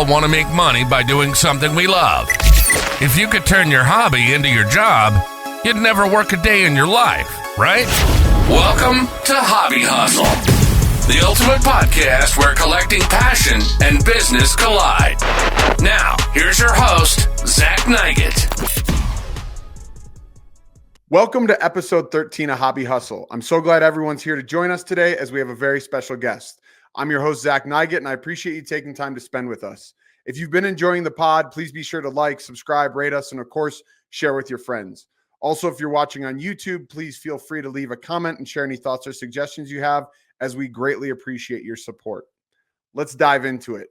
all want to make money by doing something we love. If you could turn your hobby into your job, you'd never work a day in your life, right? Welcome to Hobby Hustle, the ultimate podcast where collecting passion and business collide. Now, here's your host, Zach Nigett. Welcome to episode 13 of Hobby Hustle. I'm so glad everyone's here to join us today as we have a very special guest. I'm your host, Zach Nigett, and I appreciate you taking time to spend with us. If you've been enjoying the pod, please be sure to like, subscribe, rate us, and of course, share with your friends. Also, if you're watching on YouTube, please feel free to leave a comment and share any thoughts or suggestions you have, as we greatly appreciate your support. Let's dive into it.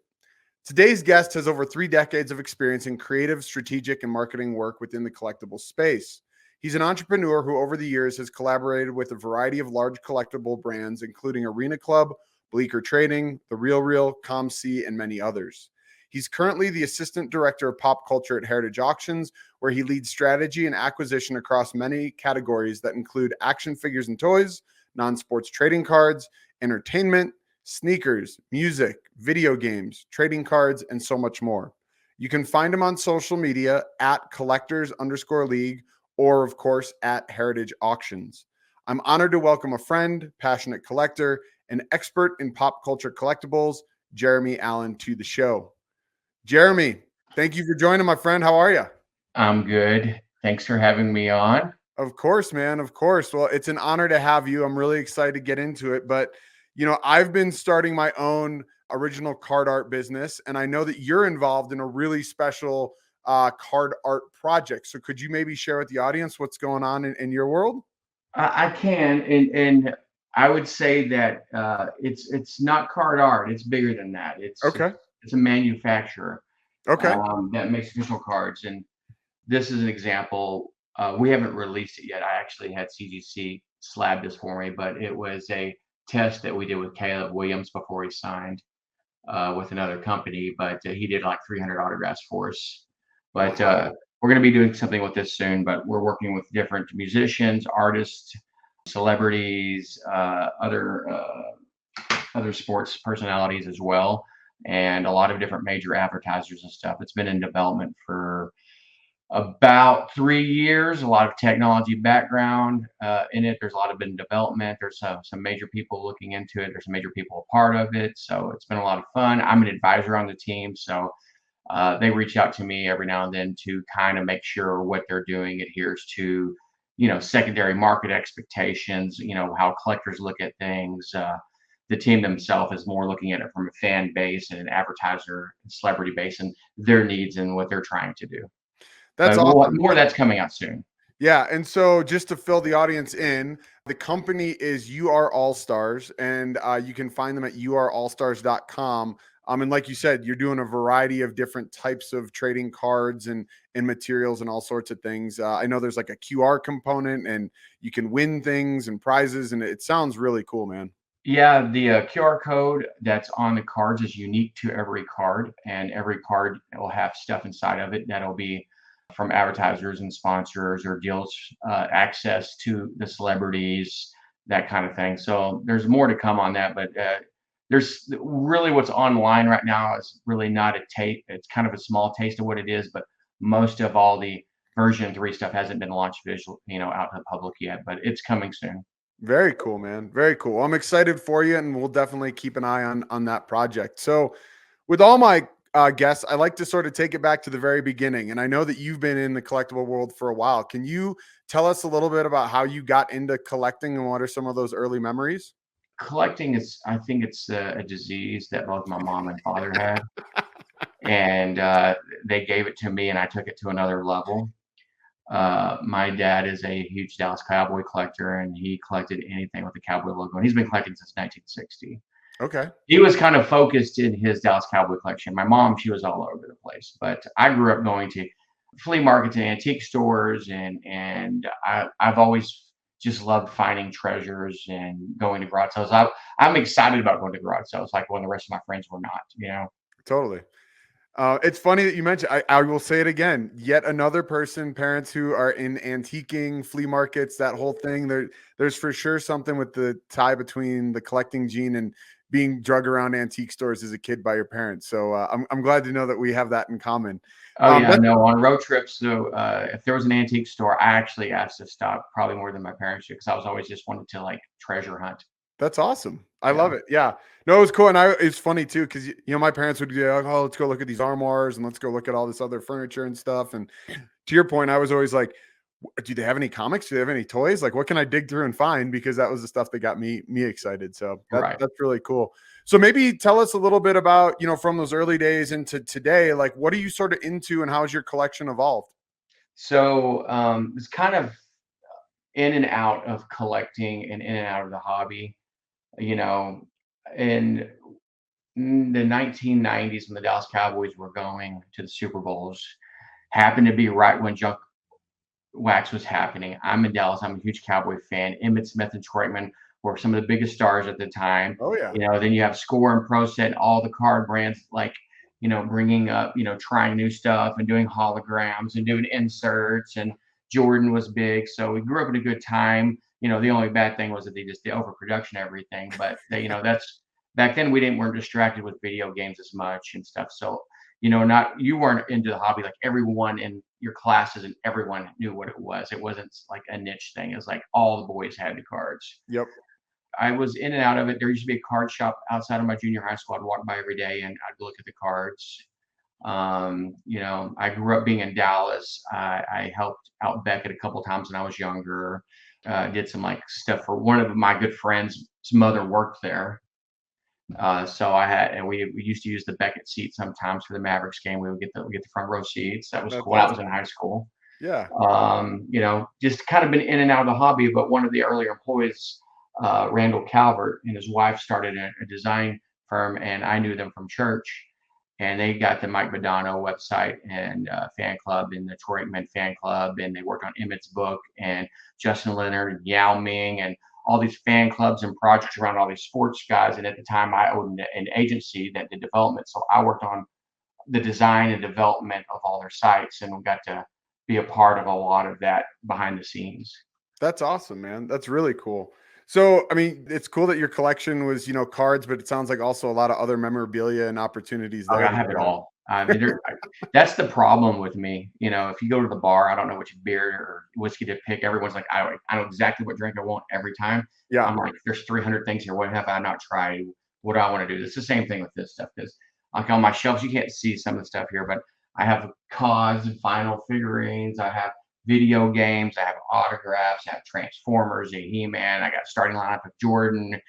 Today's guest has over 3 decades of experience in creative, strategic, and marketing work within the collectible space. He's an entrepreneur who over the years has collaborated with a variety of large collectible brands, including Arena Club, Bleecker Trading, the RealReal, ComC, and many others. He's currently the Assistant Director of Pop Culture at Heritage Auctions, where he leads strategy and acquisition across many categories that include action figures and toys, non-sports trading cards, entertainment, sneakers, music, video games, trading cards, and so much more. You can find him on social media at collectors_league or, of course, at Heritage Auctions. I'm honored to welcome a friend, passionate collector, an expert in pop culture collectibles, Jeremy Allen, to the show. Jeremy, thank you for joining, my friend. How are you? I'm good. Thanks for having me on. Of course, man. Of course. Well, it's an honor to have you. I'm really excited to get into it. But, you know, I've been starting my own original card art business, and I know that you're involved in a really special card art project. So could you maybe share with the audience what's going on in your world? I can, and I would say that it's not card art. It's bigger than that. It's a manufacturer. Okay. That makes official cards, and this is an example. We haven't released it yet. I actually had CGC slab this for me, but it was a test that we did with Caleb Williams before he signed with another company. But he did like 300 autographs for us. But we're going to be doing something with this soon. But we're working with different musicians, artists, celebrities, other sports personalities as well, and a lot of different major advertisers and stuff. It's been in development for about 3 years. A lot of technology background in it. There's a lot of been development. There's some major people looking into it. There's some major people a part of it. So it's been a lot of fun. I'm an advisor on the team, so they reach out to me every now and then to kind of make sure what they're doing adheres to, secondary market expectations, how collectors look at things. The team themselves is more looking at it from a fan base and an advertiser and celebrity base and their needs and what they're trying to do. That's awesome. More that's coming out soon. Yeah. And so just to fill the audience in, the company is UR All Stars, and you can find them at urallstars.com. And like you said, you're doing a variety of different types of trading cards and materials and all sorts of things. I know there's like a QR component, and you can win things and prizes, and it sounds really cool, man. Yeah, the QR code that's on the cards is unique to every card, and every card will have stuff inside of it that'll be from advertisers and sponsors or deals, access to the celebrities, that kind of thing. So there's more to come on that, but there's really what's online right now is really not a tape. It's kind of a small taste of what it is, but most of all the version 3 stuff hasn't been launched visual, out in the public yet, but it's coming soon. Very cool, man. Very cool. Well, I'm excited for you, and we'll definitely keep an eye on that project. So with all my guests, I like to sort of take it back to the very beginning. And I know that you've been in the collectible world for a while. Can you tell us a little bit about how you got into collecting and what are some of those early memories? Collecting I think it's a disease that both my mom and father had. And they gave it to me, and I took it to another level. My dad is a huge Dallas Cowboy collector, and he collected anything with the Cowboy logo, and he's been collecting since 1960. Okay. He was kind of focused in his Dallas Cowboy collection. My mom, she was all over the place, but I grew up going to flea markets and antique stores, and I've always just loved finding treasures and going to garage sales. I'm excited about going to garage sales, like when the rest of my friends were not, Totally. It's funny that you mentioned, I will say it again, yet another person, parents who are in antiquing, flea markets, that whole thing. There's for sure something with the tie between the collecting gene and being drug around antique stores as a kid by your parents. So I'm glad to know that we have that in common. Oh yeah, no, on road trips. So if there was an antique store, I actually asked to stop probably more than my parents did because I was always just wanted to like treasure hunt. That's awesome. I Yeah. love it. Yeah. No, it was cool. And it's funny too, because, my parents would be like, oh, let's go look at these armoires and let's go look at all this other furniture and stuff. And to your point, I was always like, do they have any comics? Do they have any toys? Like, what can I dig through and find? Because that was the stuff that got me excited. So Right. that's really cool. So maybe tell us a little bit about, from those early days into today, like what are you sort of into and how's your collection evolved? So it's kind of in and out of collecting and in and out of the hobby. You know, in the 1990s when the Dallas Cowboys were going to the Super Bowls, happened to be right when junk wax was happening. I'm in Dallas. I'm a huge Cowboy fan. Emmitt Smith and Troyman were some of the biggest stars at the time. Oh yeah. Then you have Score and Pro Set, all the card brands like, bringing up, trying new stuff and doing holograms and doing inserts. And Jordan was big. So we grew up in a good time. The only bad thing was that they just did overproduction everything. But that's back then we weren't distracted with video games as much and stuff. So you weren't into the hobby. Like everyone in your classes and everyone knew what it was. It wasn't like a niche thing. It was like all the boys had the cards. Yep. I was in and out of it. There used to be a card shop outside of my junior high school. I'd walk by every day and I'd look at the cards. I grew up being in Dallas. I helped out Beckett a couple of times when I was younger. Did some like stuff for one of my good friends. His mother worked there. So we used to use the Beckett seat sometimes for the Mavericks game. We would get the front row seats. That was cool. Awesome. I was in high school. Yeah. Just kind of been in and out of the hobby. But one of the earlier employees, Randall Calvert, and his wife started a design firm, and I knew them from church. And they got the Mike Badano website and fan club and the Troy Men fan club, and they worked on Emmitt's book and Justin Leonard and Yao Ming and all these fan clubs and projects around all these sports guys. And at the time, I owned an agency that did development, so I worked on the design and development of all their sites, and we got to be a part of a lot of that behind the scenes. That's awesome, man. That's really cool. So, I mean, it's cool that your collection was, cards, but it sounds like also a lot of other memorabilia and opportunities there. I have it all. That's the problem with me. If you go to the bar, I don't know which beer or whiskey to pick. Everyone's like, I know exactly what drink I want every time. Yeah. I'm like, there's 300 things here. What have I not tried? What do I want to do? It's the same thing with this stuff because like on my shelves, you can't see some of the stuff here, but I have CODs and vinyl figurines. I have video games. I have autographs. I have Transformers, a He-Man. I got starting lineup of Jordan,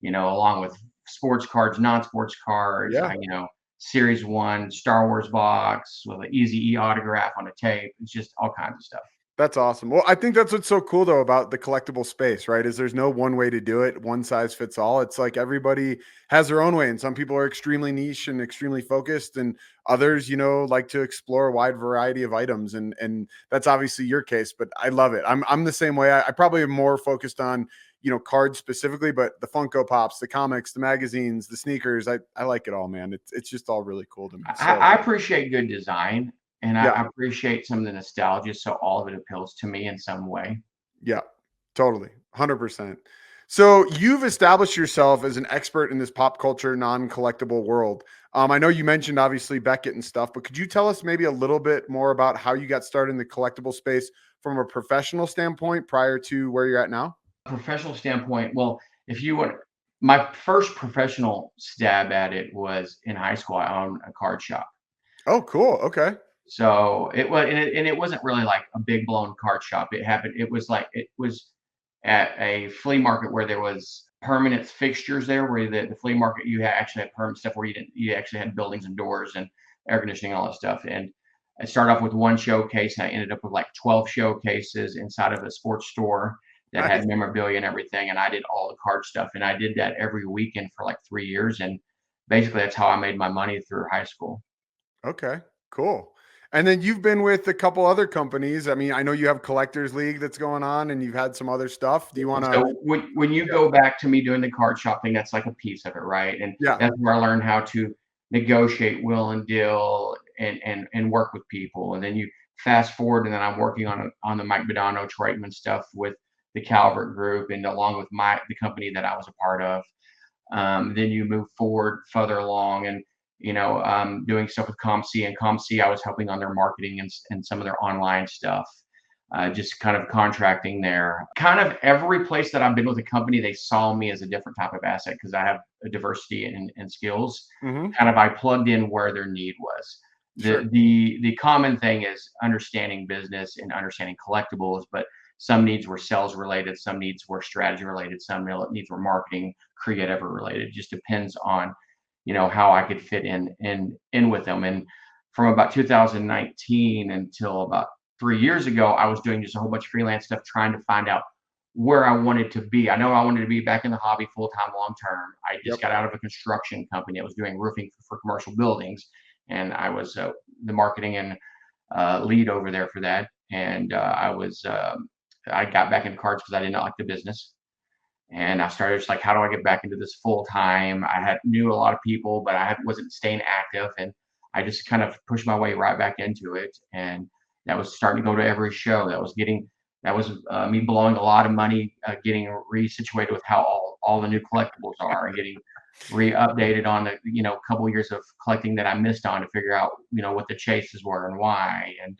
along with sports cards, non-sports cards. Yeah. Series 1 Star Wars box with an Easy-E autograph on a tape. It's just all kinds of stuff. That's awesome. Well, I think that's what's so cool though about the collectible space, right? Is there's no one way to do it. One size fits all. It's like everybody has their own way. And some people are extremely niche and extremely focused, and others, like to explore a wide variety of items. And that's obviously your case, but I love it. I'm the same way. I probably am more focused on, cards specifically, but the Funko Pops, the comics, the magazines, the sneakers, I like it all, man. It's just all really cool to me. So, I appreciate good design. And I appreciate some of the nostalgia. So all of it appeals to me in some way. Yeah, totally. 100%. So you've established yourself as an expert in this pop culture, non-collectible world. I know you mentioned obviously Beckett and stuff, but could you tell us maybe a little bit more about how you got started in the collectible space from a professional standpoint prior to where you're at now? Professional standpoint. Well, if you want, my first professional stab at it was in high school. I owned a card shop. Oh, cool. Okay. So it was, and it wasn't really like a big blown card shop. It was at a flea market where there was permanent fixtures there, where the flea market, actually had permanent stuff where you actually had buildings and doors and air conditioning, all that stuff. And I started off with one showcase and I ended up with like 12 showcases inside of a sports store that had memorabilia and everything. And I did all the card stuff. And I did that every weekend for like 3 years. And basically that's how I made my money through high school. Okay, cool. And then you've been with a couple other companies. I mean, I know you have Collectors League that's going on, and you've had some other stuff. Do you want to? So when you go back to me doing the card shopping, that's like a piece of it, right? And that's where I learned how to negotiate, will and deal, and work with people. And then you fast forward, and then I'm working on the Mike Badano Troitman stuff with the Calvert Group, and along with the company that I was a part of. Then you move forward further along, and doing stuff with ComC. And ComC, I was helping on their marketing and some of their online stuff. Just kind of contracting there. Kind of every place that I've been with a company, they saw me as a different type of asset because I have a diversity in skills. Mm-hmm. Kind of I plugged in where their need was. Sure. The common thing is understanding business and understanding collectibles, but some needs were sales related, some needs were strategy related, some needs were marketing, creative related. It just depends on, how I could fit in with them. And from about 2019 until about 3 years ago, I was doing just a whole bunch of freelance stuff, trying to find out where I wanted to be. I know I wanted to be back in the hobby full-time, long-term. I just got out of a construction company. I was doing roofing for commercial buildings, and I was the marketing and lead over there for that. And I got back into cards because I did not like the business. And I started just like, how do I get back into this full-time? I knew a lot of people, but I wasn't staying active. And I just kind of pushed my way right back into it. And that was starting to go to every show. That was me blowing a lot of money, getting resituated with how all the new collectibles are, and getting re-updated on the couple years of collecting that I missed on to figure out what the chases were and why. And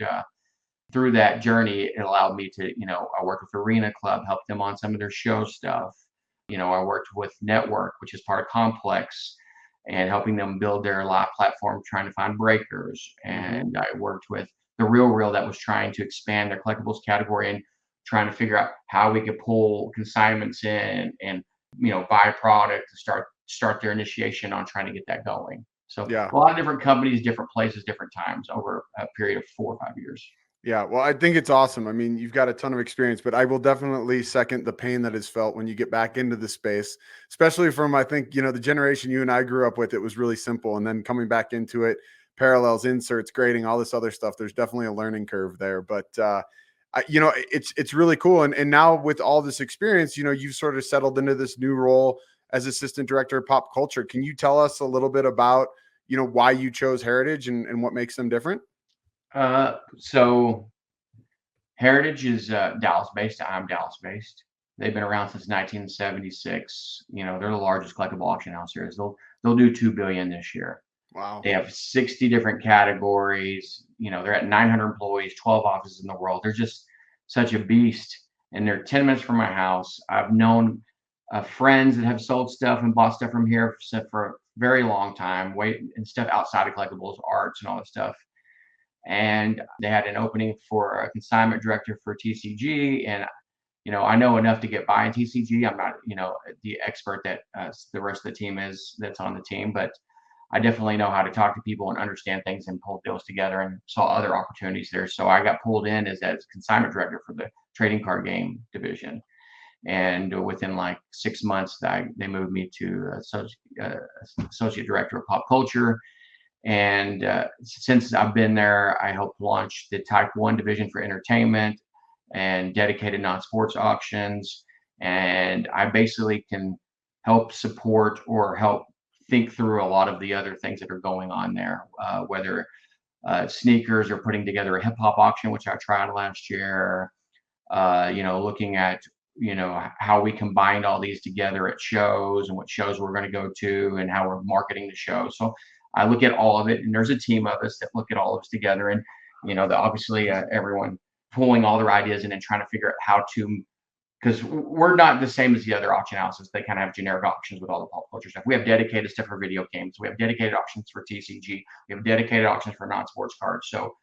through that journey, it allowed me to I worked with Arena Club, helped them on some of their show stuff. I worked with Network, which is part of Complex, and helping them build their live platform, trying to find breakers. And I worked with the RealReal that was trying to expand their collectibles category and trying to figure out how we could pull consignments in and buy product to start their initiation on trying to get that going. So Yeah. a lot of different companies, different places, different times over a period of 4 or 5 years. Yeah, well, I think it's awesome. I mean, you've got a ton of experience, but I will definitely second the pain that is felt when you get back into the space, especially from, I think, the generation you and I grew up with. It was really simple. And then coming back into it, parallels, inserts, grading, all this other stuff, there's definitely a learning curve there. But, it's really cool. And now with all this experience, you've sort of settled into this new role as assistant director of pop culture. Can you tell us a little bit about, why you chose Heritage and what makes them different? So Heritage is Dallas based. I'm Dallas based. They've been around since 1976. They're the largest collectible auction house here. They'll do $2 billion this year. Wow. They have 60 different categories. They're at 900 employees, 12 offices in the world. They're just such a beast. And they're 10 minutes from my house. I've known friends that have sold stuff and bought stuff from here for a very long time, and stuff outside of collectibles, arts and all that stuff. And they had an opening for a consignment director for TCG. And, I know enough to get by in TCG. I'm not, the expert that the rest of the team is that's on the team, but I definitely know how to talk to people and understand things and pull deals together, and saw other opportunities there. So I got pulled in as consignment director for the trading card game division. And within like 6 months, they moved me to associate director of pop culture. And since I've been there, I helped launch the Type 1 division for entertainment and dedicated non-sports auctions. And I basically can help support or help think through a lot of the other things that are going on there, whether sneakers or putting together a hip hop auction, which I tried last year, looking at, how we combined all these together at shows and what shows we're going to go to and how we're marketing the show. So I look at all of it, and there's a team of us that look at all of us together, and obviously everyone pulling all their ideas in and trying to figure out how to, because we're not the same as the other auction houses. They kind of have generic auctions with all the pop culture stuff. We have dedicated stuff for video games. We have dedicated auctions for TCG. We have dedicated auctions for non-sports cards. So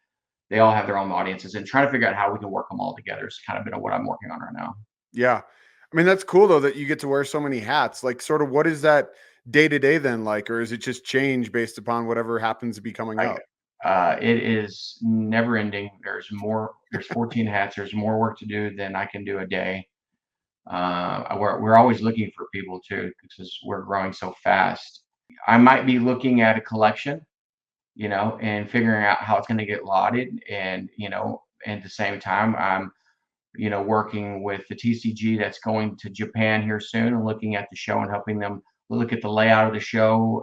they all have their own audiences, and trying to figure out how we can work them all together is kind of been what I'm working on right now. Yeah. I mean, that's cool though, that you get to wear so many hats. Like, sort of, what is that day to day then like, or is it just change based upon whatever happens to be coming up? It is never ending. There's 14 hats. There's more work to do than I can do a day. We're always looking for people too, because we're growing so fast. I might be looking at a collection, and figuring out how it's going to get lotted. And, at the same time, I'm, working with the TCG that's going to Japan here soon, and looking at the show and helping them look at the layout of the show,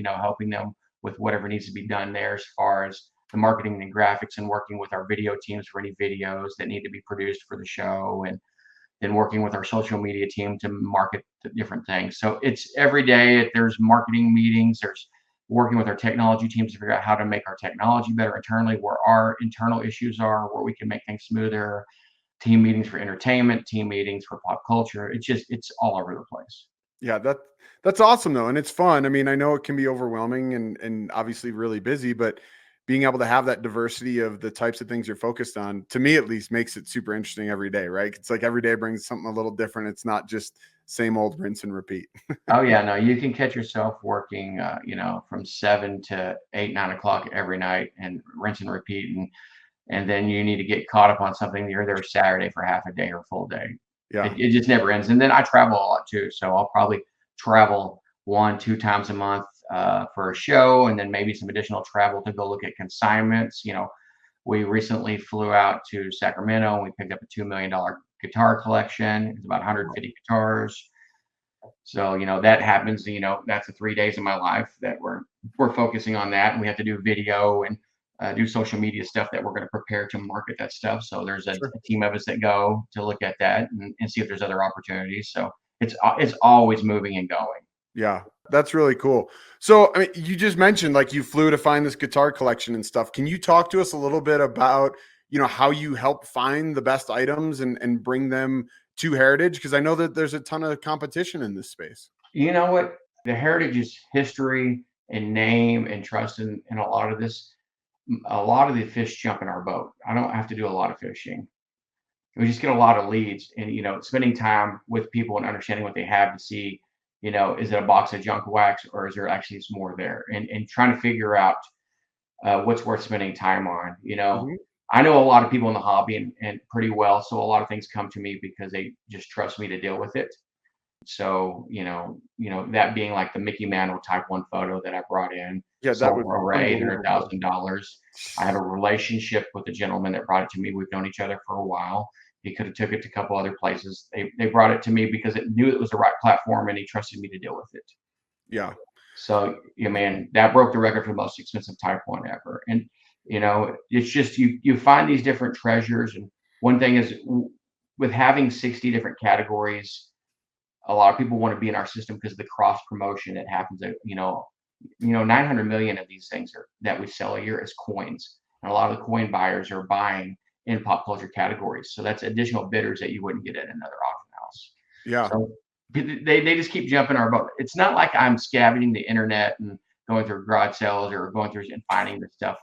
helping them with whatever needs to be done there as far as the marketing and graphics, and working with our video teams for any videos that need to be produced for the show, and then working with our social media team to market the different things. So it's every day. There's marketing meetings. There's working with our technology teams to figure out how to make our technology better internally, where our internal issues are, where we can make things smoother. Team meetings for entertainment, team meetings for pop culture. It's all over the place. Yeah, that's awesome though, and it's fun. I mean, I know it can be overwhelming and obviously really busy, but being able to have that diversity of the types of things you're focused on, to me at least, makes it super interesting every day, right? It's like every day brings something a little different. It's not just same old rinse and repeat. Oh yeah, no, you can catch yourself working, from 7 to 8, 9 o'clock every night and rinse and repeat, and then you need to get caught up on something. You're there Saturday for half a day or a full day. Yeah, It just never ends. And then I travel a lot too, so I'll probably travel 1, 2 times a month for a show, and then maybe some additional travel to go look at consignments. We recently flew out to Sacramento and we picked up a $2 million guitar collection. It's about 150 guitars. So, that happens, that's the 3 days of my life that we're focusing on that. And we have to do video and do social media stuff that we're going to prepare to market that stuff. So there's a sure. team of us that go to look at that and see if there's other opportunities. So it's always moving and going. Yeah, that's really cool. So, I mean, you just mentioned like you flew to find this guitar collection and stuff. Can you talk to us a little bit about, how you help find the best items and bring them to Heritage? Because I know that there's a ton of competition in this space. You know what? The heritage is history and name and trust in a lot of this. A lot of the fish jump in our boat. I don't have to do a lot of fishing. We just get a lot of leads and, spending time with people and understanding what they have to see, is it a box of junk wax or is there actually some more there, and trying to figure out what's worth spending time on. Mhm. I know a lot of people in the hobby and pretty well. So a lot of things come to me because they just trust me to deal with it. So, that being like the Mickey Mantle Type 1 photo that I brought in, Yeah, that sold was for over unbelievable. $800,000. I have a relationship with the gentleman that brought it to me. We've known each other for a while. He could have took it to a couple other places. They brought it to me because it knew it was the right platform and he trusted me to deal with it. Yeah. So, man, that broke the record for the most expensive Type 1 ever. And, it's just you find these different treasures. And one thing is with having 60 different categories, a lot of people want to be in our system because of the cross promotion that happens. 900 million of these things that we sell a year as coins, and a lot of the coin buyers are buying in pop culture categories. So that's additional bidders that you wouldn't get at another auction house. Yeah. So they just keep jumping our boat. It's not like I'm scavenging the internet and going through garage sales or going through and finding the stuff.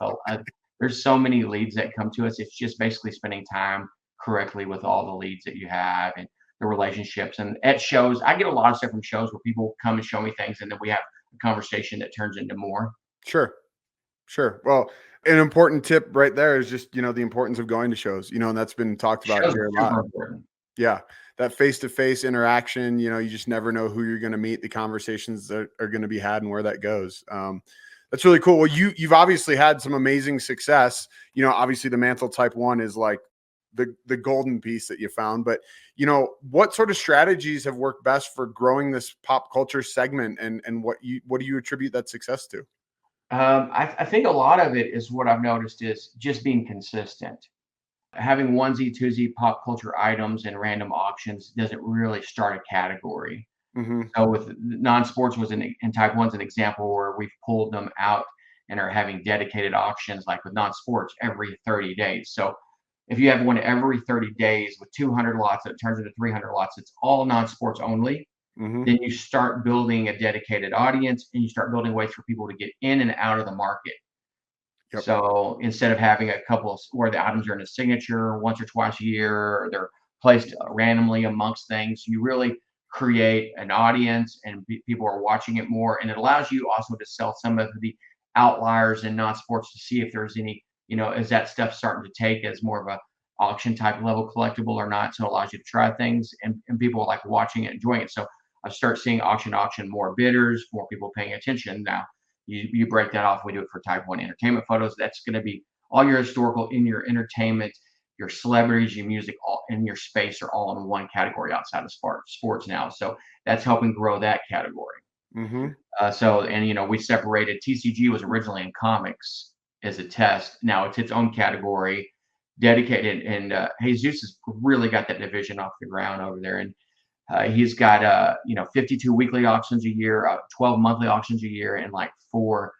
There's so many leads that come to us. It's just basically spending time correctly with all the leads that you have and the relationships. And at shows, I get a lot of stuff from shows where people come and show me things, and then we have a conversation that turns into more. Sure. Sure. Well, an important tip right there is just, the importance of going to shows, and that's been talked about Shows here are a lot. super important. Yeah. That face-to-face interaction, you just never know who you're going to meet, the conversations that are going to be had and where that goes. That's really cool. Well, you've obviously had some amazing success. Obviously the Mantle Type 1 is like the golden piece that you found, but what sort of strategies have worked best for growing this pop culture segment, and what do you attribute that success to? I think a lot of it is what I've noticed is just being consistent. Having onesie, twosie pop culture items and random auctions doesn't really start a category. Hmm. So with non-sports in Type 1's an example where we've pulled them out and are having dedicated auctions like with non-sports every 30 days. So if you have one every 30 days with 200 lots that turns into 300 lots, it's all non-sports only. Hmm. Then you start building a dedicated audience and you start building ways for people to get in and out of the market. Yep. So instead of having a couple of where the items are in a signature once or twice a year, or they're placed randomly amongst things, you really create an audience and people are watching it more. And it allows you also to sell some of the outliers in non-sports to see if there's any, is that stuff starting to take as more of a auction type level collectible or not. So it allows you to try things and people like watching it, enjoying it. So I start seeing auction, more bidders, more people paying attention. Now you break that off. We do it for Type 1 entertainment photos. That's going to be all your historical in your entertainment, your celebrities, your music, all in your space are all in one category outside of sports now. So that's helping grow that category. Hmm. We separated. TCG was originally in comics as a test. Now it's its own category. dedicated, and Jesus has really got that division off the ground over there, and he's got 52 weekly auctions a year, 12 monthly auctions a year, and like 4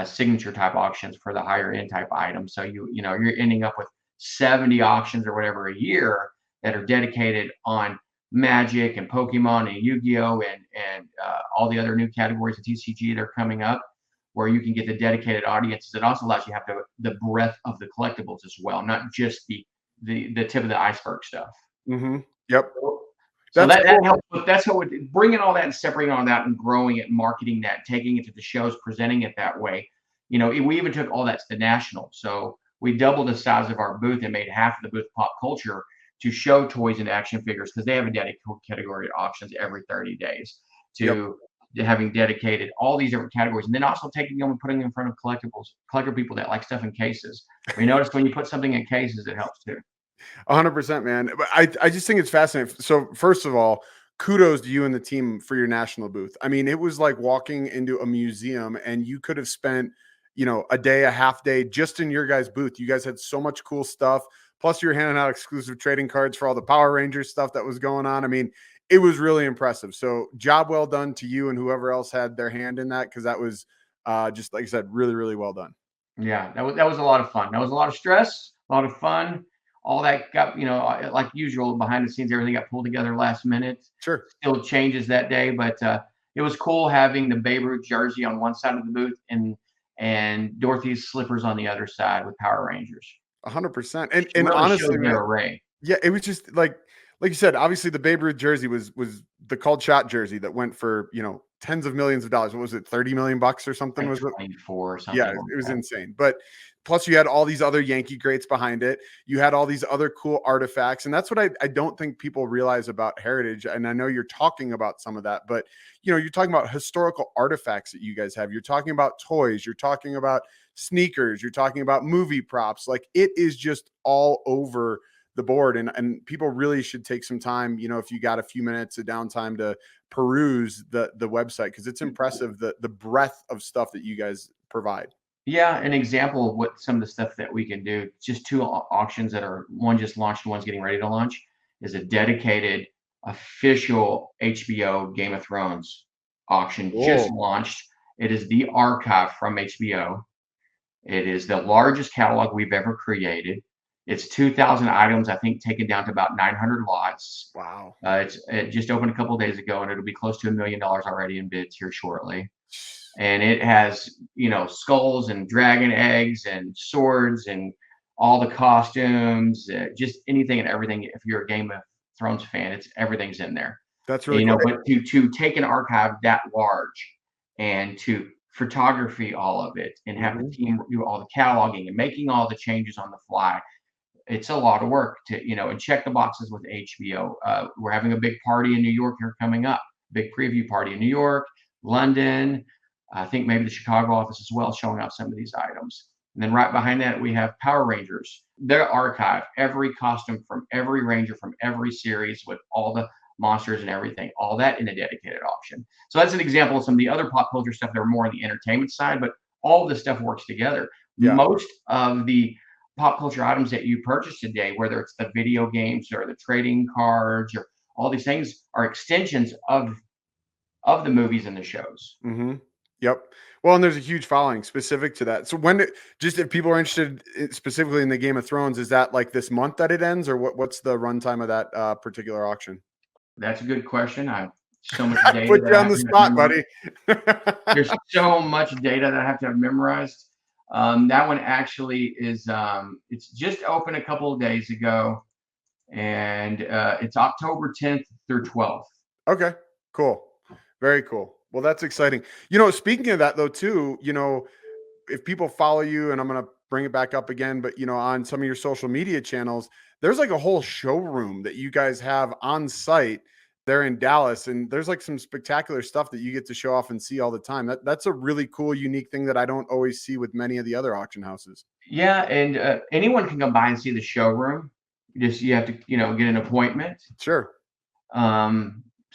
signature type auctions for the higher end type items. So you're ending up with 70 auctions or whatever a year that are dedicated on Magic and Pokemon and Yu-Gi-Oh and all the other new categories of TCG that are coming up, where you can get the dedicated audiences. It also allows you to have the breadth of the collectibles as well, not just the tip of the iceberg stuff. Mm-hmm. Yep. So that helps. That's how bringing all that and separating all that and growing it, and marketing that, taking it to the shows, presenting it that way. We even took all that to the national. So we doubled the size of our booth and made half of the booth pop culture to show toys and action figures, because they have a dedicated category at auctions every 30 days to having dedicated all these different categories, and then also taking them and putting them in front of collector people that like stuff in cases. We noticed when you put something in cases, it helps too. 100%, man. But I just think it's fascinating. So first of all, kudos to you and the team for your national booth. I mean, it was like walking into a museum, and you could have spent, a day, a half day just in your guys' booth. You guys had so much cool stuff. Plus, you're handing out exclusive trading cards for all the Power Rangers stuff that was going on. I mean, it was really impressive. So job well done to you and whoever else had their hand in that, because that was just, like I said, really, really well done. Yeah, that was a lot of fun. That was a lot of stress, a lot of fun. All that got, like usual, behind the scenes, everything got pulled together last minute. Sure. Still changes that day, but it was cool having the Babe Ruth jersey on one side of the booth and Dorothy's slippers on the other side with Power Rangers. 100%. And really honestly, their array. Yeah, it was just like you said, obviously the Babe Ruth jersey was the called shot jersey that went for, tens of millions of dollars. What was it? 30 million bucks or something? Like was it? 24 or something. Yeah, like it was that. insane. But plus you had all these other Yankee greats behind it. You had all these other cool artifacts. And that's what I don't think people realize about Heritage. And I know you're talking about some of that, but you're talking about historical artifacts that you guys have. You're talking about toys. You're talking about sneakers. You're talking about movie props. Like, it is just all over the board. And people really should take some time, if you got a few minutes of downtime, to peruse the website, because it's impressive the breadth of stuff that you guys provide. Yeah, an example of what some of the stuff that we can do, just 2 auctions that are, one just launched, one's getting ready to launch, is a dedicated official HBO Game of Thrones auction. Cool. Just launched. It is the archive from HBO. It is the largest catalog we've ever created. It's 2,000 items, I think, taken down to about 900 lots. Wow. It just opened a couple of days ago, and it'll be close to $1 million already in bids here shortly. And it has, skulls and dragon eggs and swords and all the costumes, just anything and everything. If you're a Game of Thrones fan, everything's in there. That's really cool. But to take an archive that large and to photography all of it and have the team do all the cataloging and making all the changes on the fly, it's a lot of work to, and check the boxes with HBO. We're having a big party in New York here coming up, big preview party in New York, London, I think maybe the Chicago office as well, showing off some of these items. And then right behind that, we have Power Rangers. Their archive, every costume from every Ranger from every series with all the monsters and everything, all that in a dedicated auction. So that's an example of some of the other pop culture stuff that are more on the entertainment side, but all of this stuff works together. Yeah. Most of the pop culture items that you purchase today, whether it's the video games or the trading cards or all these things, are extensions of the movies and the shows. Mm-hmm. Yep. Well, and there's a huge following specific to that. So just if people are interested specifically in the Game of Thrones, is that like this month that it ends, or what's the runtime of that particular auction? That's a good question. So much data. Put you on the spot, buddy. There's so much data that I have to have memorized. That one actually is, it's just opened a couple of days ago, and it's October 10th through 12th. Okay, cool. Very cool. Well, that's exciting. Speaking of that though, too, if people follow you, and I'm going to bring it back up again, but on some of your social media channels, there's like a whole showroom that you guys have on site there in Dallas. And there's like some spectacular stuff that you get to show off and see all the time. That's a really cool, unique thing that I don't always see with many of the other auction houses. Yeah. And anyone can come by and see the showroom. You have to, get an appointment. Sure.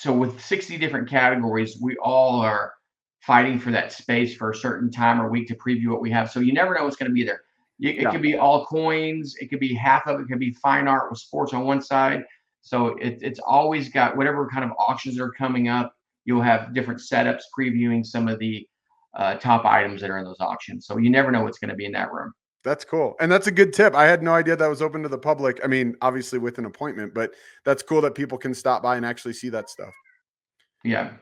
So with 60 different categories, we all are fighting for that space for a certain time or week to preview what we have. So you never know what's going to be there. It could be all coins. It could be half of it could be fine art with sports on one side. So it's always got whatever kind of auctions are coming up. You'll have different setups previewing some of the top items that are in those auctions. So you never know what's going to be in that room. That's cool. And that's a good tip. I had no idea that was open to the public. I mean, obviously with an appointment, but that's cool that people can stop by and actually see that stuff. Yeah.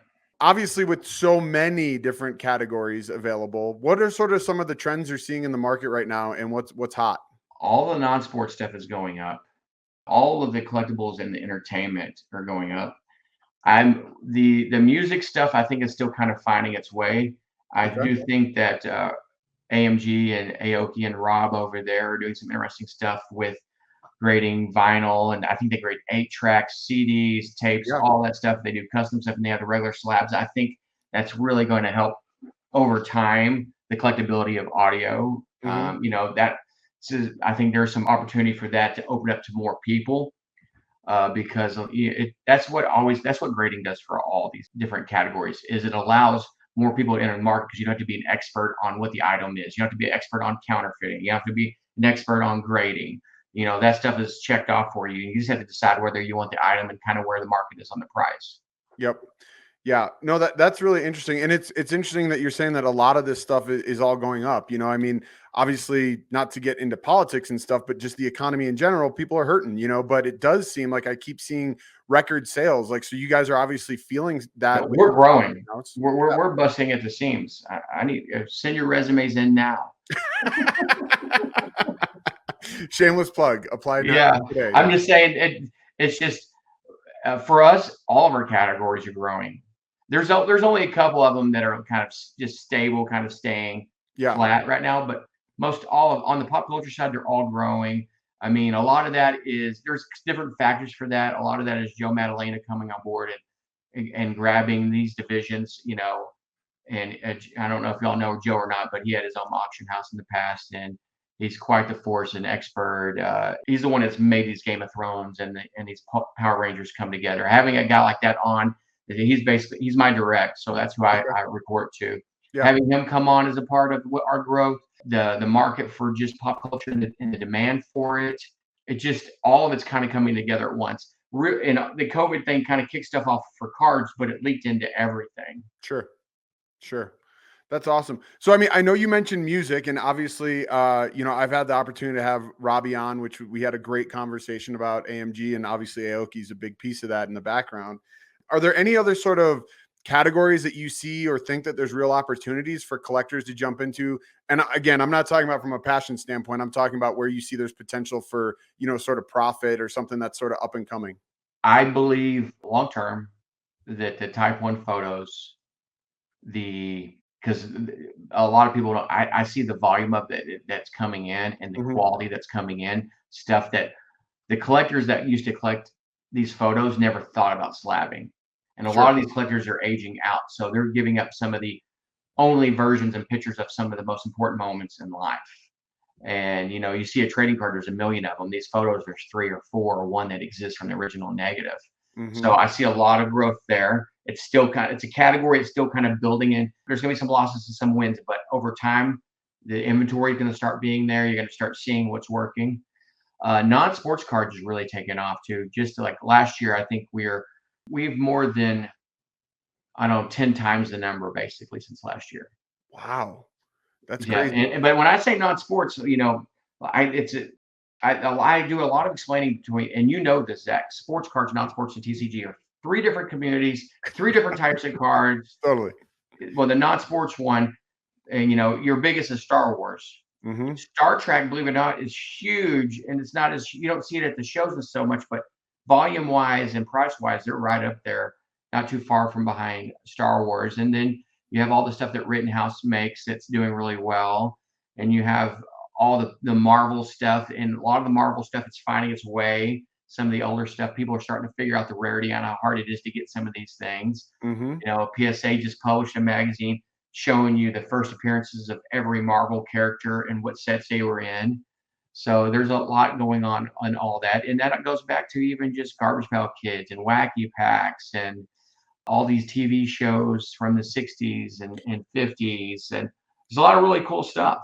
Obviously, with so many different categories available, what are sort of some of the trends you're seeing in the market right now, and what's hot? All the non-sports stuff is going up. All of the collectibles and the entertainment are going up. The music stuff I think is still kind of finding its way. I Okay. do think that AMG and Aoki and Rob over there are doing some interesting stuff with grading vinyl, and I think they grade 8-tracks, CDs, tapes, Yeah. all that stuff. They do custom stuff, and they have the regular slabs. I think that's really going to help over time the collectability of audio. Mhm. I think there's some opportunity for that to open up to more people because that's what grading does for all these different categories. Is it allows more people to enter the market because you don't have to be an expert on what the item is. You don't have to be an expert on counterfeiting. You have to be an expert on grading. That stuff is checked off for you. You just have to decide whether you want the item and kind of where the market is on the price. Yep. Yeah. No, that's really interesting. And it's interesting that you're saying that a lot of this stuff is all going up. I mean, obviously not to get into politics and stuff, but just the economy in general, people are hurting, but it does seem like I keep seeing record sales. Like, so you guys are obviously feeling that. But we're growing. Yeah. We're busting at the seams. I need send your resumes in now. Shameless plug. Apply now. Yeah. Today. I'm just saying it's just for us, all of our categories are growing. There's only a couple of them that are kind of just stable, kind of staying flat right now. But on the pop culture side, they're all growing. I mean, a lot of that is there's different factors for that. A lot of that is Joe Maddalena coming on board and grabbing these divisions, And I don't know if y'all know Joe or not, but he had his own auction house in the past, and he's quite the force and expert. He's the one that's made these Game of Thrones and these Power Rangers come together. Having a guy like that on, he's my direct, so that's who I report to. Yeah. Having him come on as a part of our growth, the market for just pop culture and the demand for it, all of it's kind of coming together at once. And the COVID thing kind of kicked stuff off for cards, but it leaked into everything. Sure. That's awesome. So, I mean, I know you mentioned music, and obviously, I've had the opportunity to have Robbie on, which we had a great conversation about AMG, and obviously Aoki is a big piece of that in the background. Are there any other sort of categories that you see or think that there's real opportunities for collectors to jump into? And again, I'm not talking about from a passion standpoint. I'm talking about where you see there's potential for, sort of profit or something that's sort of up and coming. I believe long-term that the Type 1 photos, because a lot of people don't, I see the volume of that's coming in and the quality that's coming in, stuff that the collectors that used to collect these photos never thought about slabbing. And a lot of these collectors are aging out. So they're giving up some of the only versions and pictures of some of the most important moments in life. And, you see a trading card, there's a million of them. These photos, there's 3 or 4 or 1 that exists from the original negative. So I see a lot of growth there. It's a category that's still kind of building in. There's going to be some losses and some wins, but over time, the inventory is going to start being there. You're going to start seeing what's working. Non-sports cards is really taken off too. Just like last year, I think we've more than, 10 times the number basically since last year. Wow. That's crazy. Yeah. But when I say non-sports, I do a lot of explaining between, and this, Zach, sports cards, non-sports, and TCG are 3 different communities, 3 different types of cards. Totally. Well, the non-sports one, and your biggest is Star Wars. Star Trek, believe it or not, is huge, and it's not as you don't see it at the shows so much, but volume-wise and price-wise, they're right up there, not too far from behind Star Wars. And then you have all the stuff that Rittenhouse makes that's doing really well, and you have all the Marvel stuff, and a lot of the Marvel stuff it's finding its way. Some of the older stuff, people are starting to figure out the rarity on how hard it is to get some of these things. PSA just published a magazine showing you the first appearances of every Marvel character and what sets they were in. So there's a lot going on all that. And that goes back to even just Garbage Pail Kids and Wacky Packs and all these TV shows from the 60s and 50s. And there's a lot of really cool stuff.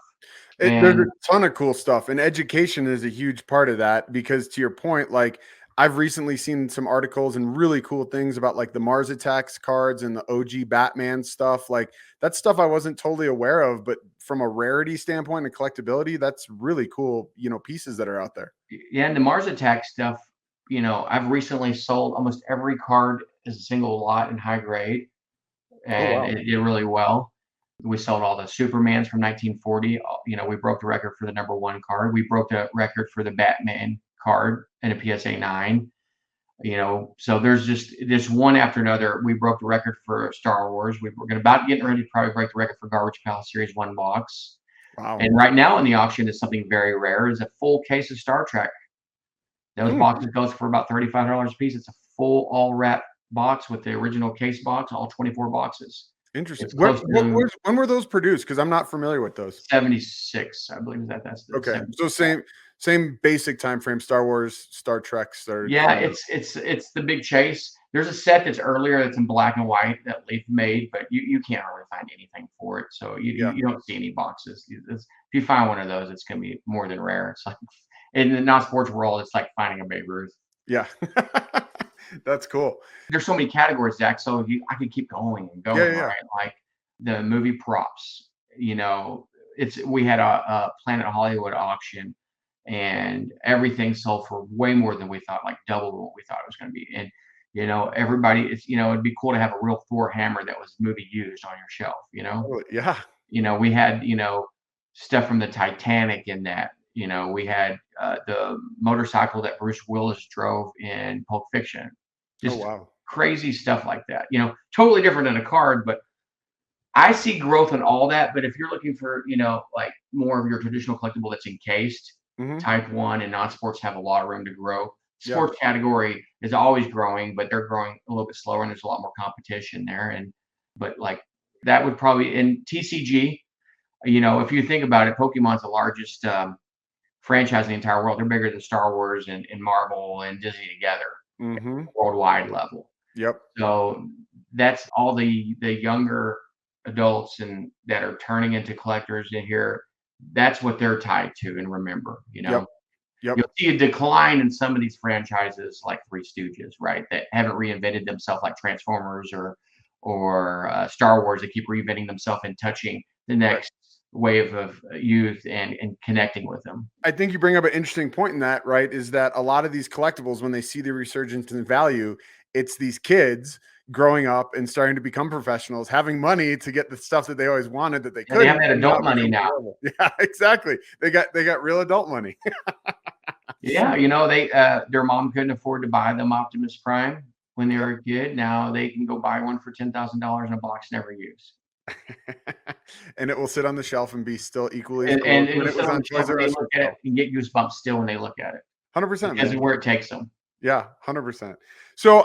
There's a ton of cool stuff, and education is a huge part of that, because to your point, like I've recently seen some articles and really cool things about like the Mars Attacks cards and the OG Batman stuff. Like that's stuff I wasn't totally aware of, but from a rarity standpoint and collectability, that's really cool, pieces that are out there. Yeah, and the Mars Attack stuff, I've recently sold almost every card as a single lot in high grade, Oh, and wow. it did really well. We sold all the Supermans from 1940. We broke the record for the #1 card. We broke the record for the Batman card and a PSA 9. So there's just one after another. We broke the record for Star Wars. We were getting ready to probably break the record for Garbage Pail Series 1 box. Wow. And right now in the auction is something very rare, is a full case of Star Trek. Those boxes goes for about $35 a piece. It's a full all wrap box with the original case box, all 24 boxes. Interesting. It's close to When were those produced? Because I'm not familiar with those. 76, I believe that's the Okay. 76. So same basic time frame. Star Wars, Star Trek. Yeah, it's the big chase. There's a set that's earlier that's in black and white that Leaf made, but you can't really find anything for it. So you don't see any boxes. If you find one of those, it's gonna be more than rare. It's like in the non-sports world, it's like finding a Babe Ruth. Yeah. That's cool. There's so many categories, Zach. So I could keep going and going, right? Like the movie props. We had a Planet Hollywood auction, and everything sold for way more than we thought, like double what we thought it was going to be. And everybody, it'd be cool to have a real Thor hammer that was movie used on your shelf. Oh, yeah. We had stuff from the Titanic in that. We had the motorcycle that Bruce Willis drove in Pulp Fiction. Just wow. crazy stuff like that. Totally different than a card, but I see growth in all that. But if you're looking for, like more of your traditional collectible that's encased, Type 1 and non-sports have a lot of room to grow. Sports category is always growing, but they're growing a little bit slower, and there's a lot more competition there. But like that would probably in TCG, if you think about it, Pokemon's the largest franchise in the entire world. They're bigger than Star Wars and Marvel and Disney together, worldwide level. Yep. So that's all the younger adults and that are turning into collectors in here. That's what they're tied to and remember. Yep. You'll see a decline in some of these franchises like Three Stooges, right? That haven't reinvented themselves, like Transformers or Star Wars. That keep reinventing themselves and touching the next wave of youth and connecting with them. I think you bring up an interesting point in that, right? Is that a lot of these collectibles, when they see the resurgence in value, it's these kids growing up and starting to become professionals, having money to get the stuff that they always wanted that they couldn't. They have that adult money now. Yeah, exactly. They got real adult money. Yeah, their mom couldn't afford to buy them Optimus Prime when they were a kid. Now they can go buy one for $10,000 in a box, never used. And it will sit on the shelf and be still equally and when it was on Toys R Us. And get goosebumps still when they look at it. 100%. Because of where it takes them. Yeah, 100%. So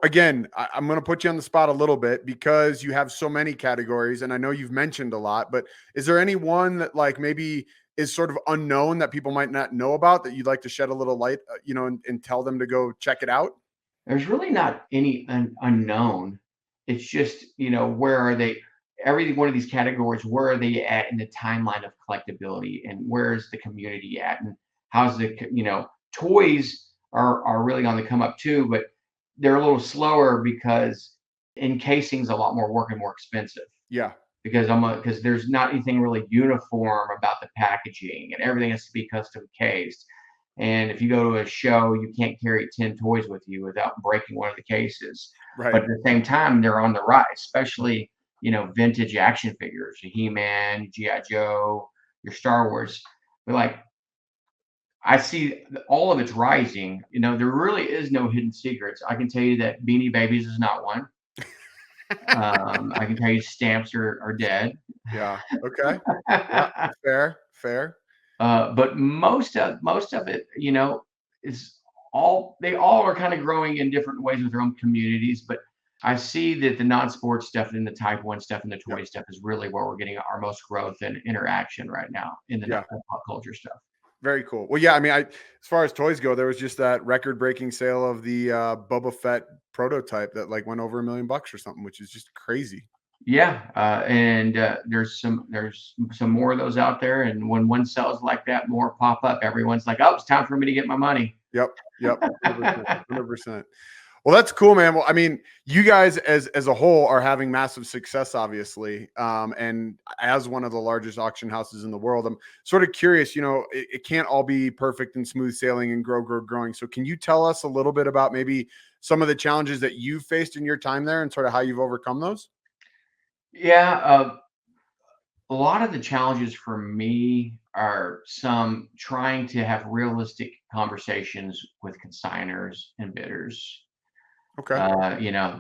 again, I'm going to put you on the spot a little bit because you have so many categories, and I know you've mentioned a lot, but is there any one that like maybe is sort of unknown that people might not know about that you'd like to shed a little light, and tell them to go check it out? There's really not any unknown. It's just, where are they? Every one of these categories, where are they at in the timeline of collectability, and where's the community at, and how's toys are really on the come up too, but they're a little slower because encasing's a lot more work and more expensive. Yeah. Because there's not anything really uniform about the packaging, and everything has to be custom cased. And if you go to a show, you can't carry 10 toys with you without breaking one of the cases. Right. But at the same time, they're on the rise, especially, vintage action figures, your He-Man, G.I. Joe, your Star Wars. But like, I see all of it's rising. There really is no hidden secrets. I can tell you that Beanie Babies is not one. I can tell you stamps are dead. Yeah. Okay. Yeah, fair. But most of it, is they all are kind of growing in different ways with their own communities. But I see that the non-sports stuff and the Type 1 stuff and the toy stuff is really where we're getting our most growth and interaction right now in the pop culture stuff. Very cool. Well, yeah, I mean, as far as toys go, there was just that record-breaking sale of the Boba Fett prototype that like went over $1 million or something, which is just crazy. Yeah, and there's some more of those out there. And when one sells like that, more pop up. Everyone's like, "Oh, it's time for me to get my money." Yep. Yep. 100%. 100%. Well, that's cool, man. Well, I mean, you guys as a whole are having massive success, obviously. And as one of the largest auction houses in the world, I'm sort of curious, it can't all be perfect and smooth sailing and growing. So can you tell us a little bit about maybe some of the challenges that you've faced in your time there and sort of how you've overcome those? Yeah, a lot of the challenges for me are some trying to have realistic conversations with consigners and bidders. Okay.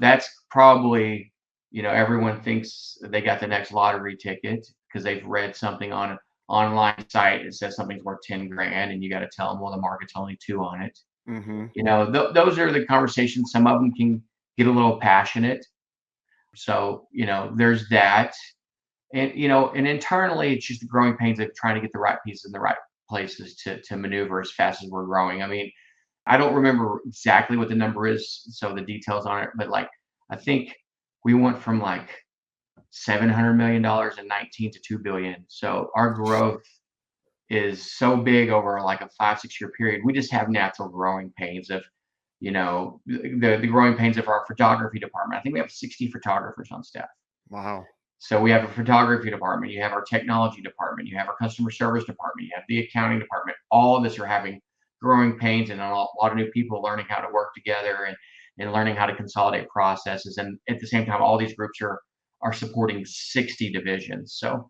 That's probably, everyone thinks they got the next lottery ticket because they've read something on an online site that says something's worth 10 grand, and you got to tell them, well, the market's only 2 on it. Mm-hmm. Those are the conversations. Some of them can get a little passionate. So, there's that. And internally, it's just the growing pains of trying to get the right pieces in the right places to maneuver as fast as we're growing. I mean, I don't remember exactly what the number is, so the details on it, but like I think we went from like $700 million in 19 to 2 billion. So our growth is so big over like a 5, 6 year period. We just have natural growing pains of, the growing pains of our photography department. I think we have 60 photographers on staff. Wow. So we have a photography department, you have our technology department, you have our customer service department, you have the accounting department. All of us are having growing pains, and a lot of new people learning how to work together and learning how to consolidate processes. And at the same time, all these groups are supporting 60 divisions. So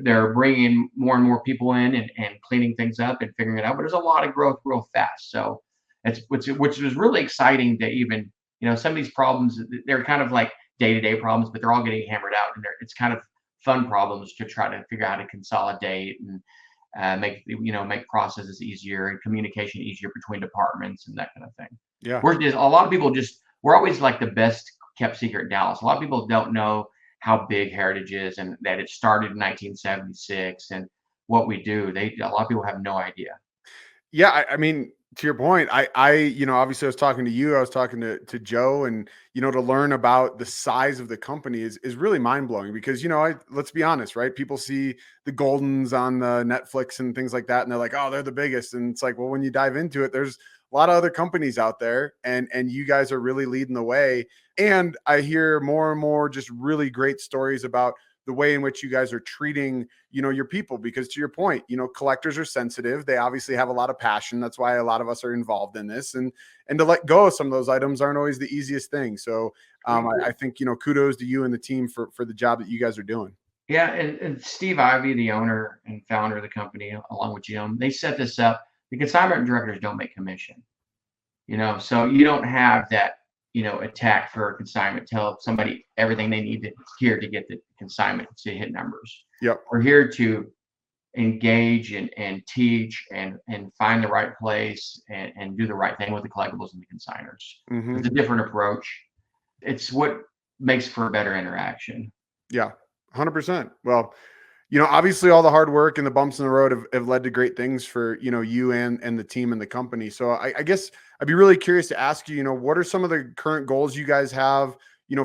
they're bringing more and more people in and cleaning things up and figuring it out. But there's a lot of growth real fast. So which was really exciting to even, some of these problems, they're kind of like day-to-day problems, but they're all getting hammered out, and it's kind of fun problems to try to figure out how to consolidate and make processes easier and communication easier between departments and that kind of thing. Yeah. A lot of people we're always like the best kept secret in Dallas. A lot of people don't know how big Heritage is and that it started in 1976 and what we do. A lot of people have no idea. Yeah, I mean, to your point, obviously I was talking to you, I was talking to Joe, and to learn about the size of the company is really mind blowing because let's be honest, right? People see the Goldens on the Netflix and things like that, and they're like, oh, they're the biggest, and it's like, well, when you dive into it, there's a lot of other companies out there, and you guys are really leading the way. And I hear more and more just really great stories about the way in which you guys are treating, your people, because to your point, collectors are sensitive. They obviously have a lot of passion. That's why a lot of us are involved in this, and to let go of some of those items aren't always the easiest thing. So I think, kudos to you and the team for the job that you guys are doing. Yeah. And Steve Ivey, the owner and founder of the company, along with Jim, they set this up. The consignment directors don't make commission, so you don't have that, attack for consignment, tell somebody everything they need to hear to get the consignment to hit numbers. Yep. We're here to engage and teach and find the right place and do the right thing with the collectibles and the consigners. Mm-hmm. It's a different approach. It's what makes for a better interaction. Yeah, 100%. Well, obviously all the hard work and the bumps in the road have led to great things for, you and the team and the company. So I guess I'd be really curious to ask you, what are some of the current goals you guys have,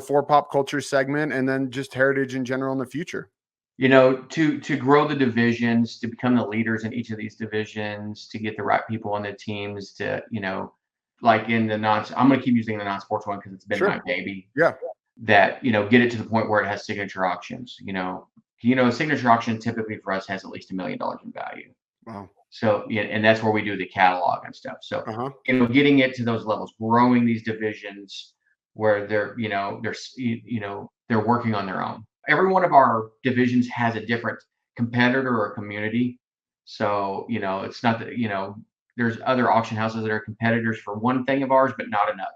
for pop culture segment and then just Heritage in general in the future? To grow the divisions, to become the leaders in each of these divisions, to get the right people on the teams, to, like in the I'm going to keep using the non-sports one because it's been my baby. Yeah. That, get it to the point where it has signature auctions, a signature auction typically for us has at least $1 million in value. Wow. So, yeah, and that's where we do the catalog and stuff. So, getting it to those levels, growing these divisions where they're working on their own. Every one of our divisions has a different competitor or community. So, it's not that, there's other auction houses that are competitors for one thing of ours, but not another.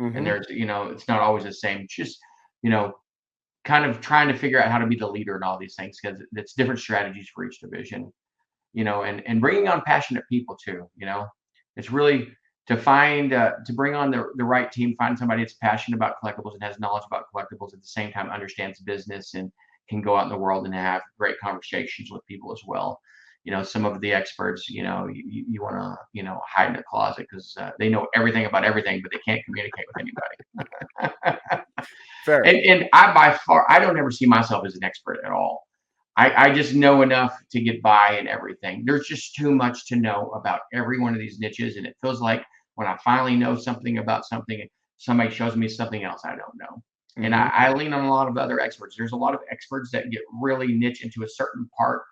Mm-hmm. And there's, it's not always the same. It's just, kind of trying to figure out how to be the leader in all these things because it's different strategies for each division, and bringing on passionate people too. It's really to bring on the right team, find somebody that's passionate about collectibles and has knowledge about collectibles at the same time understands business and can go out in the world and have great conversations with people as well. Some of the experts, you want to, hide in a closet because they know everything about everything, but they can't communicate with anybody. Fair. And I don't ever see myself as an expert at all. I just know enough to get by and everything. There's just too much to know about every one of these niches. And it feels like when I finally know something about something, somebody shows me something else I don't know. And I lean on a lot of other experts. There's a lot of experts that get really niche into a certain part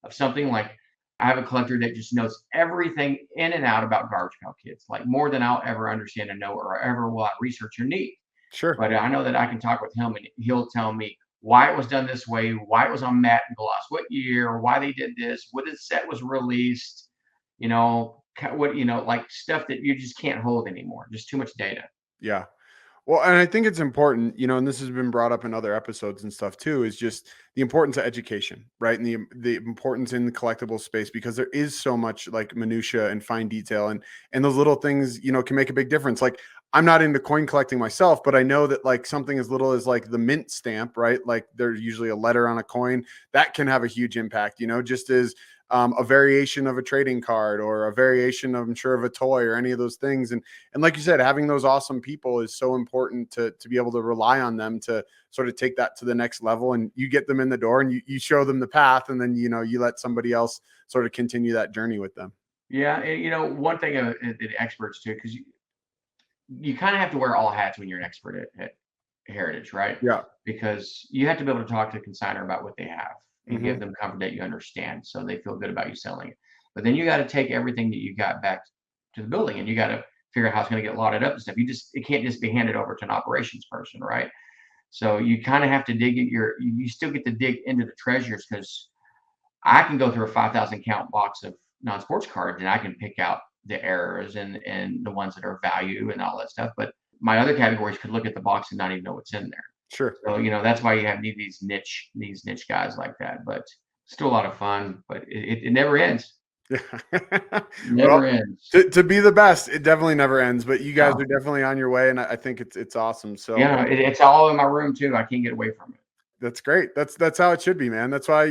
of something. Like I have a collector that just knows everything in and out about garbage pail kids, like more than I'll ever understand and know or ever will I research or need. Sure. But I know that I can talk with him and he'll tell me why it was done this way, why it was on matte and gloss, what year, why they did this, what the set was released, like stuff that you just can't hold anymore. Just too much data. Yeah. Well, and I think it's important, and this has been brought up in other episodes and stuff too, is just the importance of education, right? And the importance in the collectible space, because there is so much like minutia and fine detail and those little things, can make a big difference. Like I'm not into coin collecting myself, but I know that like something as little as like the mint stamp, right? Like there's usually a letter on a coin that can have a huge impact, just as a variation of a trading card or a variation of, I'm sure, of a toy or any of those things. And like you said, having those awesome people is so important to be able to rely on them to sort of take that to the next level. And you get them in the door and you show them the path, and then, you let somebody else sort of continue that journey with them. Yeah. And, one thing that experts too, because you kind of have to wear all hats when you're an expert at heritage, right? Yeah. Because you have to be able to talk to the consignor about what they have and give them comfort that you understand, so they feel good about you selling it. But then you got to take everything that you got back to the building, and you got to figure out how it's going to get lotted up and stuff. It can't just be handed over to an operations person, right? So you kind of have to you still get to dig into the treasures, because I can go through a 5,000 count box of non-sports cards and I can pick out the errors and the ones that are value and all that stuff. But my other categories could look at the box and not even know what's in there. Sure. So, that's why you need these niche guys like that. But still a lot of fun, but it never ends. Yeah. Never ends. To be the best, it definitely never ends, but you guys are definitely on your way, and I think it's awesome. So yeah, it's all in my room too. I can't get away from it. That's great. That's how it should be, man. That's why,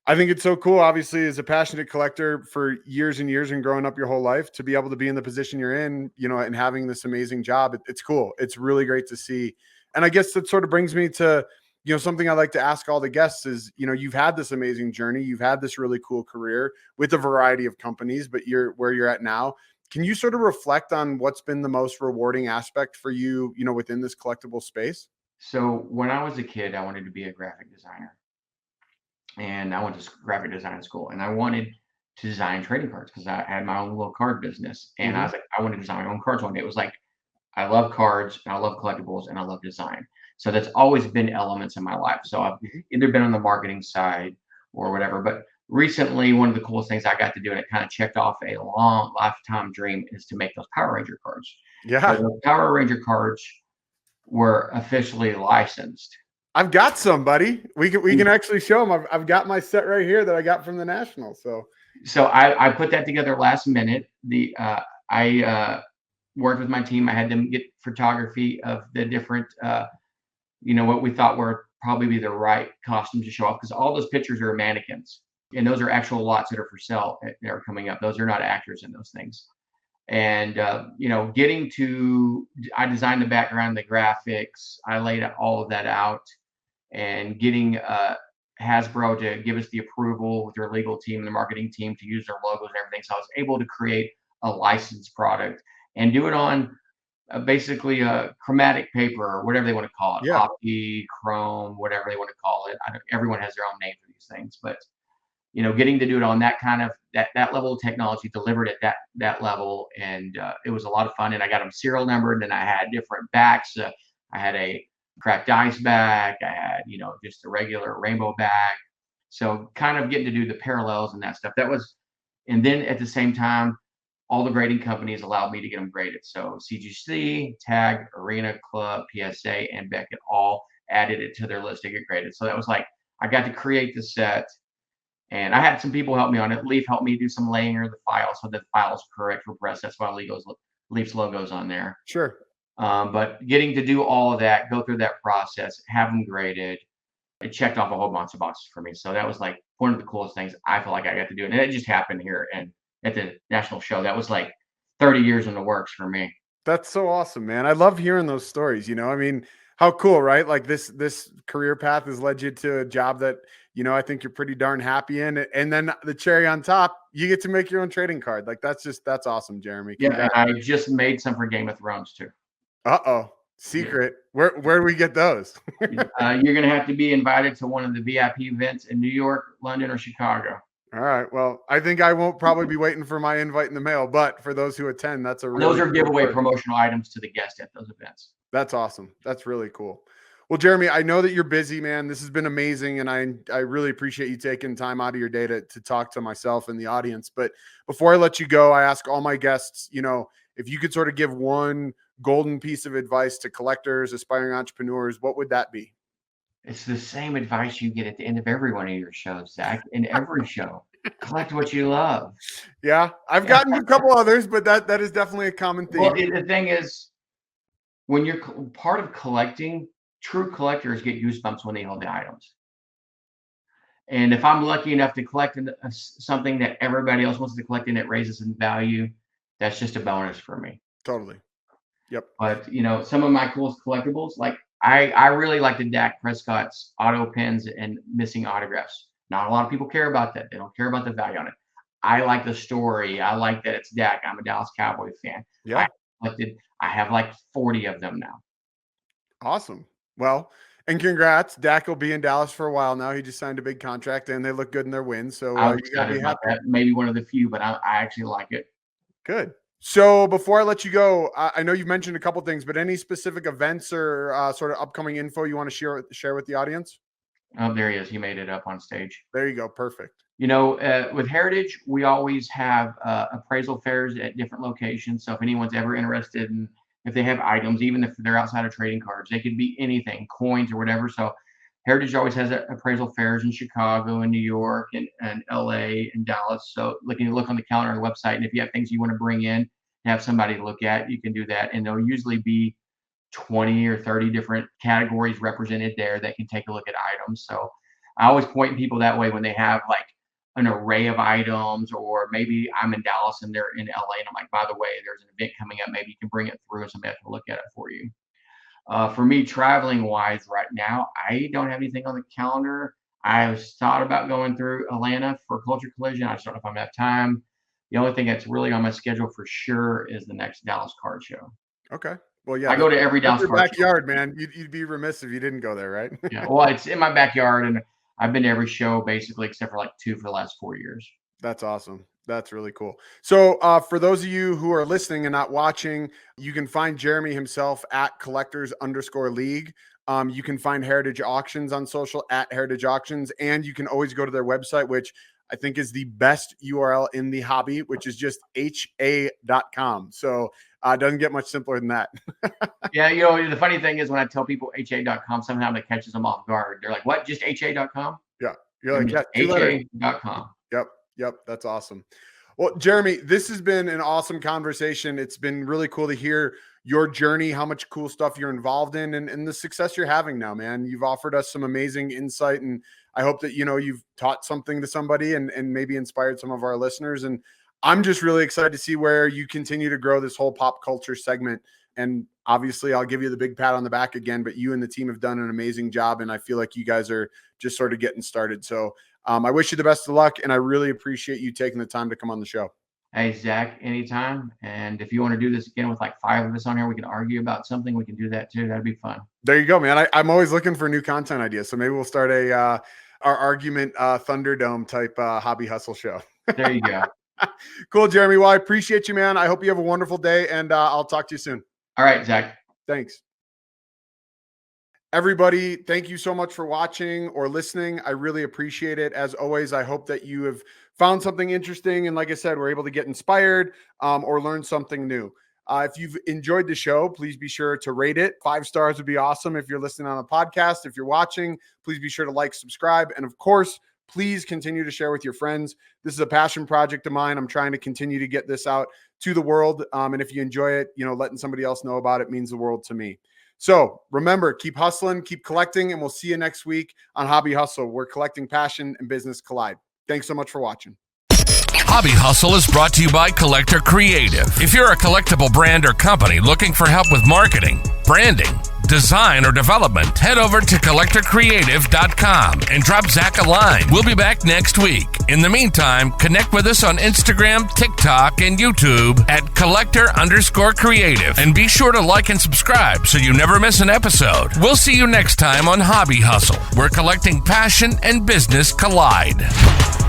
I think it's so cool, obviously, as a passionate collector for years and years and growing up your whole life, to be able to be in the position you're in, and having this amazing job. It's cool. It's really great to see. And I guess that sort of brings me to, something I like to ask all the guests is, you've had this amazing journey. You've had this really cool career with a variety of companies, but you're where you're at now. Can you sort of reflect on what's been the most rewarding aspect for you, within this collectible space? So when I was a kid, I wanted to be a graphic designer. And I went to graphic design school, and I wanted to design trading cards because I had my own little card business. And I was like, I want to design my own cards one day. It was like, I love cards and I love collectibles and I love design. So that's always been elements in my life. So I've either been on the marketing side or whatever. But recently, one of the coolest things I got to do, and it kind of checked off a long lifetime dream, is to make those Power Ranger cards. Yeah. So those Power Ranger cards were officially licensed. I've got some, buddy. We can actually show them. I've got my set right here that I got from the National. So I put that together last minute. I worked with my team. I had them get photography of the different, what we thought were probably be the right costumes to show off, because all those pictures are mannequins, and those are actual lots that are for sale that are coming up. Those are not actors in those things. And I designed the background, the graphics. I laid all of that out. And getting Hasbro to give us the approval with their legal team and the marketing team to use their logos and everything. So I was able to create a licensed product and do it on basically a chromatic paper or whatever they want to call it. Yeah. Opti, chrome, whatever they want to call it. Everyone has their own name for these things, but getting to do it on that kind of that level of technology, delivered at that level, and it was a lot of fun. And I got them serial numbered, and I had different backs. I had a cracked ice back. I had, just a regular rainbow back. So kind of getting to do the parallels and that stuff. And then at the same time, all the grading companies allowed me to get them graded. So CGC, Tag, Arena Club, PSA, and Beckett all added it to their list to get graded. So that was like, I got to create the set, and I had some people help me on it. Leaf helped me do some laying of the file so that the file is correct for press. That's why Leaf's logo's on there. Sure. But getting to do all of that, go through that process, have them graded, it checked off a whole bunch of boxes for me. So that was like one of the coolest things I feel like I got to do. And it just happened here and at the national show. That was like 30 years in the works for me. That's so awesome, man. I love hearing those stories. I mean, How cool, right? Like this career path has led you to a job that, I think you're pretty darn happy in. And then the cherry on top, you get to make your own trading card. Like that's awesome, Jeremy. Yeah, Congrats. and I just made some for Game of Thrones too. Uh-oh. Secret. Yeah. Where do we get those? You're going to have to be invited to one of the VIP events in New York, London, or Chicago. All right. Well, I think I won't probably be waiting for my invite in the mail, but for those who attend, those are giveaway promotional items to the guests at those events. That's awesome. That's really cool. Well, Jeremy, I know that you're busy, man. This has been amazing, and I really appreciate you taking time out of your day to talk to myself and the audience. But before I let you go, I ask all my guests, if you could sort of give one golden piece of advice to collectors, aspiring entrepreneurs, what would that be? It's the same advice you get at the end of every one of your shows, Zach. In every show, collect what you love. Yeah, I've gotten a couple others, but that is definitely a common theme. Well, the thing is, when you're part of collecting, true collectors get goosebumps when they hold the items. And if I'm lucky enough to collect something that everybody else wants to collect and it raises in value, that's just a bonus for me. Totally. Yep. But some of my coolest collectibles, like I really like the Dak Prescott's auto pins and missing autographs. Not a lot of people care about that. They don't care about the value on it. I like the story. I like that it's Dak. I'm a Dallas Cowboy fan. Yeah. I have like 40 of them now. Awesome. Well, and congrats. Dak will be in Dallas for a while now. He just signed a big contract and they look good in their win. So I'm excited about that. Maybe one of the few, but I actually like it. Good. So before I let you go, I know you've mentioned a couple things, but any specific events or sort of upcoming info you want to share with the audience? Oh, there he is. He made it up on stage. There you go. Perfect. With Heritage, we always have appraisal fairs at different locations. So if anyone's ever interested in, if they have items, even if they're outside of trading cards, they could be anything, coins or whatever. So Heritage always has appraisal fairs in Chicago and New York and LA and Dallas. So look on the calendar on the website. And if you have things you want to bring in, have somebody look at, you can do that. And there'll usually be 20 or 30 different categories represented there that can take a look at items. So I always point people that way when they have like an array of items, or maybe I'm in Dallas and they're in LA and I'm like, by the way, there's an event coming up. Maybe you can bring it through and somebody can look at it for you. For me, traveling wise right now, I don't have anything on the calendar. I was thought about going through Atlanta for Culture Collision. I just don't know if I'm gonna have time. The only thing that's really on my schedule for sure is the next Dallas card show. Okay. Well, yeah. I go to every Dallas card backyard, show. Man. You'd be remiss if you didn't go there, right? Yeah. Well, it's in my backyard, and I've been to every show basically except for like 2 for the last 4 years. That's awesome. That's really cool. So for those of you who are listening and not watching, you can find Jeremy himself at collectors_league. You can find Heritage Auctions on social at Heritage Auctions, and you can always go to their website, which I think is the best URL in the hobby, which is just ha.com. So it doesn't get much simpler than that. Yeah. The funny thing is when I tell people ha.com, sometimes it catches them off guard. They're like, what? Just ha.com? Yeah. You're like, yeah, ha.com. Yep. That's awesome. Well, Jeremy, this has been an awesome conversation. It's been really cool to hear your journey, how much cool stuff you're involved in, and the success you're having now, man. You've offered us some amazing insight, and I hope that, you've taught something to somebody and maybe inspired some of our listeners. And I'm just really excited to see where you continue to grow this whole pop culture segment. And obviously I'll give you the big pat on the back again, but you and the team have done an amazing job. And I feel like you guys are just sort of getting started. So I wish you the best of luck, and I really appreciate you taking the time to come on the show. Hey, Zach, anytime. And if you want to do this again with like 5 of us on here, we can argue about something. We can do that too. That'd be fun. There you go, man. I'm always looking for new content ideas. So maybe we'll start our argument Thunderdome type hobby hustle show. There you go. Cool, Jeremy. Well, I appreciate you, man. I hope you have a wonderful day, and I'll talk to you soon. All right, Zach. Thanks. Everybody, thank you so much for watching or listening. I really appreciate it. As always, I hope that you have found something interesting. And like I said, we're able to get inspired or learn something new. If you've enjoyed the show, please be sure to rate it. 5 stars would be awesome. If you're listening on a podcast, if you're watching, please be sure to like, subscribe. And of course, please continue to share with your friends. This is a passion project of mine. I'm trying to continue to get this out to the world. And if you enjoy it, letting somebody else know about it means the world to me. So remember, keep hustling, keep collecting, and we'll see you next week on Hobby Hustle, where collecting passion and business collide. Thanks so much for watching. Hobby Hustle is brought to you by Collector Creative. If you're a collectible brand or company looking for help with marketing, branding, design, or development, head over to collectorcreative.com and drop Zach a line. We'll be back next week. In the meantime, connect with us on Instagram, TikTok, and YouTube at collector_creative. And be sure to like and subscribe so you never miss an episode. We'll see you next time on Hobby Hustle, where collecting passion and business collide.